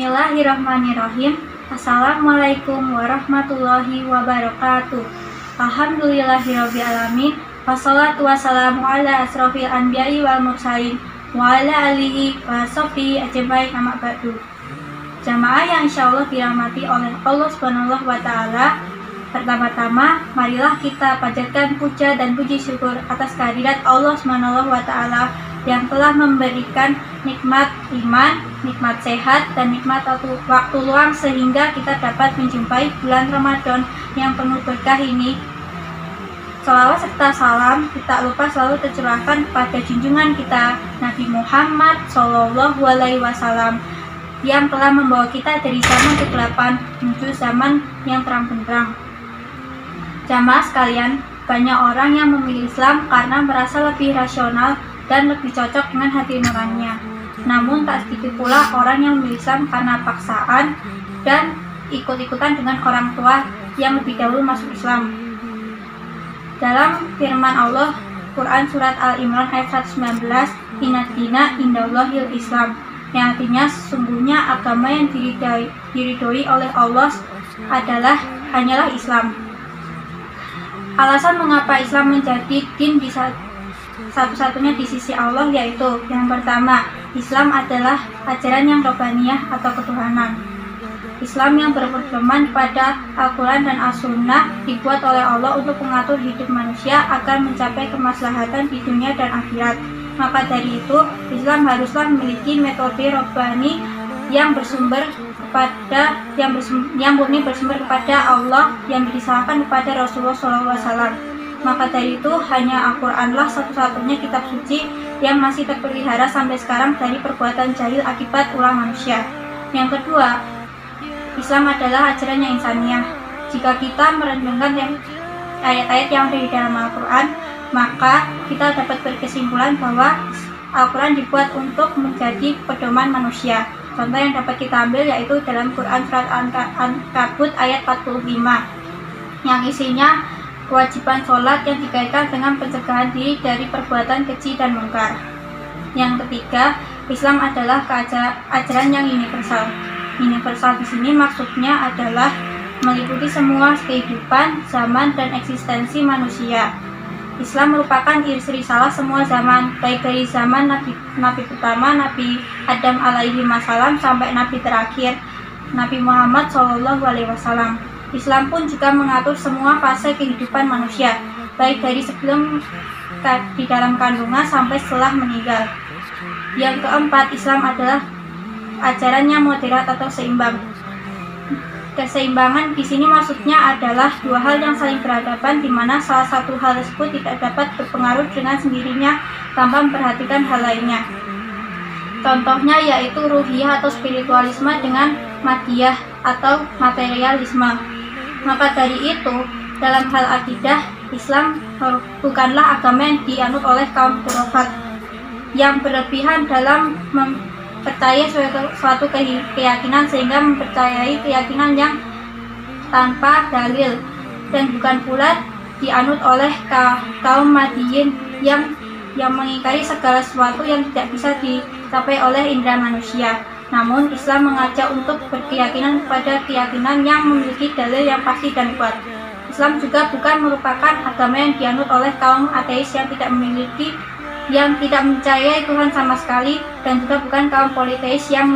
Bismillahirrahmanirrahim. Assalamualaikum warahmatullahi wabarakatuh. Alhamdulillahirrabbilalamin. Wassalatu wassalamu ala asrofil anbiya'i wal mursalin wa ala alihi wa sahbihi ajmain amma ba'du. Jamaah yang insyaallah dirahmati oleh Allah Subhanahu wa taala. Pertama-tama, marilah kita panjatkan puja dan puji syukur atas kehadirat Allah Subhanahu wa taala yang telah memberikan nikmat iman, nikmat sehat, dan nikmat waktu luang sehingga kita dapat menjumpai bulan Ramadan yang penuh berkah ini. Salawat serta salam tak lupa selalu tercurahkan pada junjungan kita Nabi Muhammad SAW yang telah membawa kita dari zaman kegelapan menuju zaman yang terang benderang. Jamaah sekalian, banyak orang yang memilih Islam karena merasa lebih rasional dan lebih cocok dengan hati nuraninya. Namun tak sedikit pula orang yang memilih Islam karena paksaan dan ikut-ikutan dengan orang tua yang lebih dahulu masuk Islam. Dalam firman Allah, Quran Surat Al-Imran ayat 119, Inna dina indallahil Islam, yang artinya sesungguhnya agama yang diridhoi oleh Allah hanyalah Islam. Alasan mengapa Islam menjadi din satu-satunya di sisi Allah yaitu yang pertama, Islam adalah ajaran yang robbaniyah atau ketuhanan. Islam yang berpedoman pada Al-Quran dan As-Sunnah dibuat oleh Allah untuk mengatur hidup manusia agar mencapai kemaslahatan di dunia dan akhirat. Maka dari itu, Islam haruslah memiliki metode robbani yang murni bersumber kepada Allah yang dirisahkan kepada Rasulullah SAW. Maka dari itu, hanya Al-Quranlah satu-satunya kitab suci yang masih terpelihara sampai sekarang dari perbuatan jahil akibat ulah manusia. Yang kedua, Islam adalah ajaran yang insaniyah. Jika kita merenungkan ayat-ayat yang ada di dalam Al-Quran, maka kita dapat berkesimpulan bahwa Al-Quran dibuat untuk menjadi pedoman manusia. Contoh yang dapat kita ambil yaitu dalam Quran Surat Al-Ankabut ayat 45 yang isinya kewajiban sholat yang dikaitkan dengan pencegahan diri dari perbuatan keji dan mungkar. Yang ketiga, Islam adalah ajaran yang universal. Universal di sini maksudnya adalah meliputi semua kehidupan, zaman, dan eksistensi manusia. Islam merupakan risalah semua zaman, baik dari zaman Nabi pertama, Nabi Adam alaihi wassalam, sampai Nabi terakhir, Nabi Muhammad SAW. Islam pun juga mengatur semua fase kehidupan manusia, baik dari sebelum di dalam kandungan sampai setelah meninggal. Yang keempat, Islam adalah ajaran yang moderat atau seimbang. Keseimbangan di sini maksudnya adalah dua hal yang saling berhadapan, di mana salah satu hal tersebut tidak dapat berpengaruh dengan sendirinya tanpa memperhatikan hal lainnya. Contohnya yaitu ruhiyah atau spiritualisme dengan madiyah atau materialisme. Maka dari itu, dalam hal akidah, Islam bukanlah agama yang dianut oleh kaum khurafat yang berlebihan dalam percaya suatu keyakinan sehingga mempercayai keyakinan yang tanpa dalil, dan bukan pula dianut oleh kaum madiyin yang mengingkari segala sesuatu yang tidak bisa dicapai oleh indera manusia. Namun Islam mengajak untuk berkeyakinan kepada keyakinan yang memiliki dalil yang pasti dan kuat. Islam juga bukan merupakan agama yang dianut oleh kaum ateis yang tidak mempercayai Tuhan sama sekali, dan juga bukan kaum politeis yang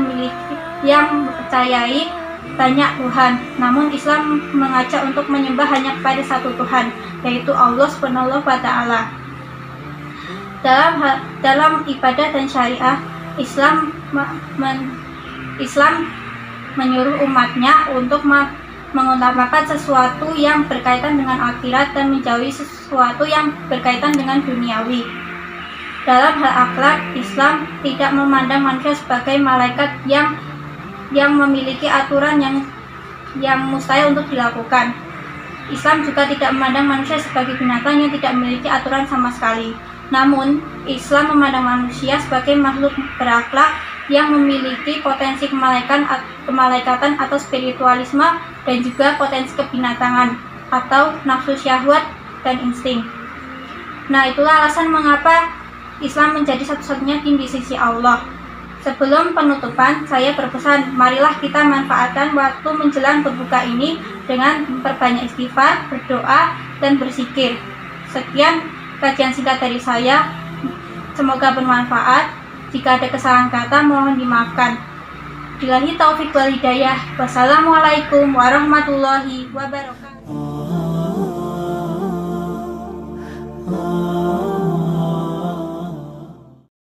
mempercayai banyak Tuhan. Namun Islam mengajak untuk menyembah hanya kepada satu Tuhan, yaitu Allah Subhanahu wa taala. Dalam ibadah dan syariah, Islam menyuruh umatnya untuk mengutamakan sesuatu yang berkaitan dengan akhirat dan menjauhi sesuatu yang berkaitan dengan duniawi. Dalam hal akhlak, Islam tidak memandang manusia sebagai malaikat yang memiliki aturan yang mustahil untuk dilakukan. Islam juga tidak memandang manusia sebagai binatang yang tidak memiliki aturan sama sekali. Namun, Islam memandang manusia sebagai makhluk berakhlak yang memiliki potensi kemalaikatan atau spiritualisme, dan juga potensi kebinatangan atau nafsu syahwat dan insting. Nah, itulah alasan mengapa Islam menjadi satu-satunya din di sisi Allah. Sebelum penutupan, saya berpesan, marilah kita manfaatkan waktu menjelang berbuka ini dengan memperbanyak istighfar, berdoa, dan berzikir. Sekian kajian singkat dari saya, semoga bermanfaat. Jika ada kesalahan kata, mohon dimaafkan. Billahi taufik wal hidayah. Wassalamualaikum warahmatullahi wabarakatuh.